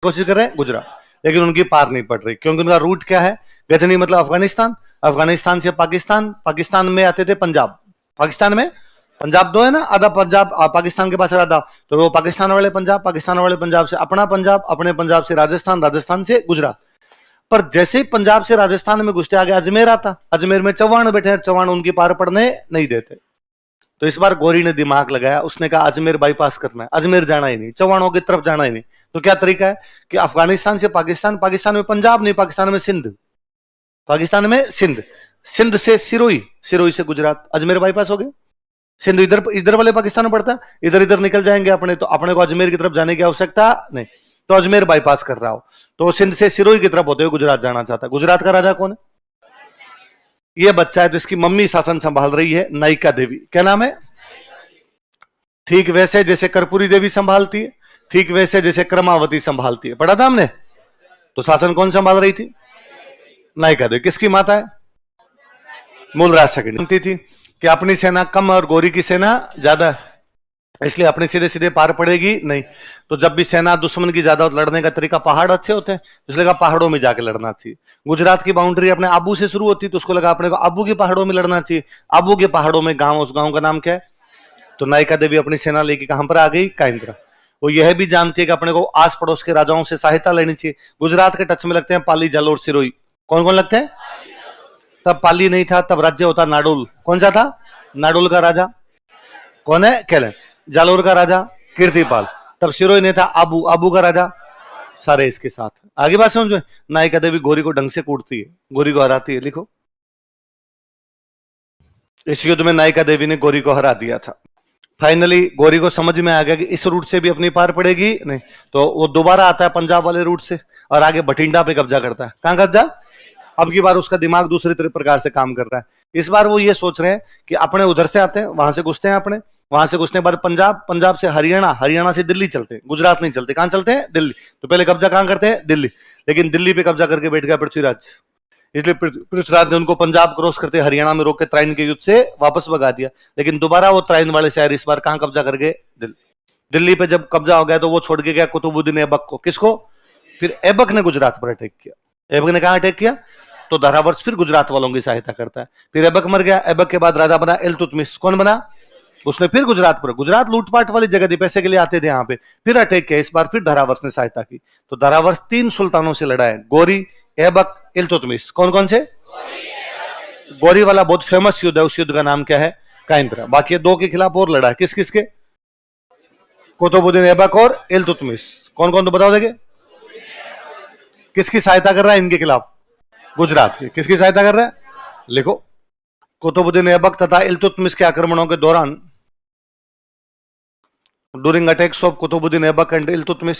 कोशिश कर रहे हैं गुजरात, लेकिन उनकी पार नहीं पड़ रही, क्योंकि उनका रूट क्या है, गजनी मतलब अफगानिस्तान, अफगानिस्तान से पाकिस्तान, पाकिस्तान में आते थे पंजाब, पाकिस्तान में पंजाब दो है ना, आधा पंजाब पाकिस्तान के पास आधा, तो वो पाकिस्तान वाले पंजाब, पाकिस्तान वाले पंजाब से अपना पंजाब, अपने पंजाब से राजस्थान, राजस्थान से गुजरात। पर जैसे ही पंजाब से राजस्थान में घुसते आगे अजमेर आता, अजमेर में चौहान बैठे, चौहान उनकी पार पड़ने नहीं देते। तो इस बार गौरी ने दिमाग लगाया, उसने कहा अजमेर बाईपास करना है, अजमेर जाना ही नहीं, चौहानों की तरफ जाना ही नहीं। तो क्या तरीका है कि अफगानिस्तान से पाकिस्तान, पाकिस्तान में पंजाब नहीं, पाकिस्तान में सिंध, पाकिस्तान में सिंध, सिंध से सिरोही, सिरोही से गुजरात, अजमेर बाईपास हो गया। सिंध इधर इधर वाले पाकिस्तान में पड़ता है, इधर इधर निकल जाएंगे अपने, तो अपने को अजमेर की तरफ जाने की आवश्यकता नहीं। तो अजमेर बाईपास कर रहा हो, तो सिंध से सिरोही की तरफ होते हुए गुजरात जाना चाहता है। गुजरात का राजा कौन है? ये बच्चा है, तो इसकी मम्मी शासन संभाल रही है, नायिका देवी। क्या नाम है? ठीक वैसे जैसे कर्पूरी देवी संभालती है, ठीक वैसे जैसे क्रमावती संभालती है, पढ़ा था हमने। तो शासन कौन संभाल रही थी? नायिका देवी। किसकी माता है? मूलराज शकिनी थी कि अपनी सेना कम और गौरी की सेना ज्यादा, इसलिए अपने सीधे सीधे पार पड़ेगी नहीं। तो जब भी सेना दुश्मन की ज्यादा, लड़ने का तरीका पहाड़ अच्छे होते हैं, इसलिए कहा पहाड़ों में जाके लड़ना चाहिए। गुजरात की बाउंड्री अपने आबू से शुरू होती, तो उसको लगा अपने को आबू के पहाड़ों में लड़ना चाहिए। आबू के पहाड़ों में गांव, उस गांव का नाम क्या है? तो नायिका देवी अपनी सेना लेके कहां पर आ गई? काइंद्रा। वो यह भी जानती है कि अपने को आस पड़ोस के राजाओं से सहायता लेनी चाहिए। गुजरात के टच में लगते हैं पाली, जालोर, सिरोही। कौन कौन लगते हैं? तब पाली नहीं था, तब राज्य होता नाडोल। कौन सा था? नाडोल का राजा कौन है? कैलन। जालोर का राजा कीर्तिपाल। तब सिरोही नहीं था, आबू, आबू का राजा सारे इसके साथ। आगे बात समझो। नायिका देवी गौरी को ढंग से कूटती है, गौरी को हराती है। लिखो, इस युद्ध में नायिका देवी ने गौरी को हरा दिया था। फाइनली गौरी को समझ में आ गया कि इस रूट से भी अपनी पार पड़ेगी नहीं, तो वो दोबारा आता है पंजाब वाले रूट से और आगे बठिंडा पे कब्जा करता है। कहां कब्जा? अब की बार उसका दिमाग दूसरे प्रकार से काम कर रहा है। इस बार वो ये सोच रहे हैं कि अपने उधर से आते हैं, वहां से घुसते हैं अपने, वहां से घुसने के बाद पंजाब, पंजाब से हरियाणा, हरियाणा से दिल्ली चलते हैं, गुजरात नहीं चलते। कहां चलते हैं? दिल्ली। तो पहले कब्जा कहां करते हैं? दिल्ली। लेकिन दिल्ली पे कब्जा करके बैठ गया पृथ्वीराज, इसलिए पृथ्वीराज ने उनको पंजाब क्रॉस करते हरियाणा में रोक के त्राइन के युद्ध से वापस भगा दिया। लेकिन दोबारा वो त्राइन वाले शहर इस बार कहां कब्जा कर गए? दिल्ली। दिल्ली पे जब कब्जा हो गया तो वो छोड़ के गया कुतुबुद्दीन ऐबक को। किसको? फिर ऐबक ने गुजरात पर अटैक किया। ऐबक ने कहां अटैक किया? तो धारावर्ष फिर गुजरात वालों की सहायता करता है। फिर ऐबक मर गया। ऐबक के बाद राजा बना इल्तुतमिश। कौन बना? उसने फिर गुजरात पर, गुजरात लूटपाट वाली जगह थी, पैसे के लिए आते थे यहाँ पे, फिर अटैक किया। इस बार फिर धारावर्ष ने सहायता की। तो धारावर्ष 3 सुल्तानों से लड़ा है, गौरी, ऐबक, इल्तुतमिश। कौन कौन से? गौरी वाला बहुत फेमस युद्ध है, उस युद्ध का नाम क्या है? काइंद्रा। बाकी 2 के खिलाफ और लड़ा है। किस किस के? कुतुबुद्दीन ऐबक और इल्तुतमिश। कौन कौन? तो बताओ देखे। किसकी सहायता कर रहा है इनके खिलाफ? गुजरात की। किसकी सहायता कर रहा है? लिखो, कुतुबुद्दीन ऐबक तथा इल्तुतमिश के आक्रमणों के दौरान, during attacks of Qutubuddin Aibak and Iltutmish,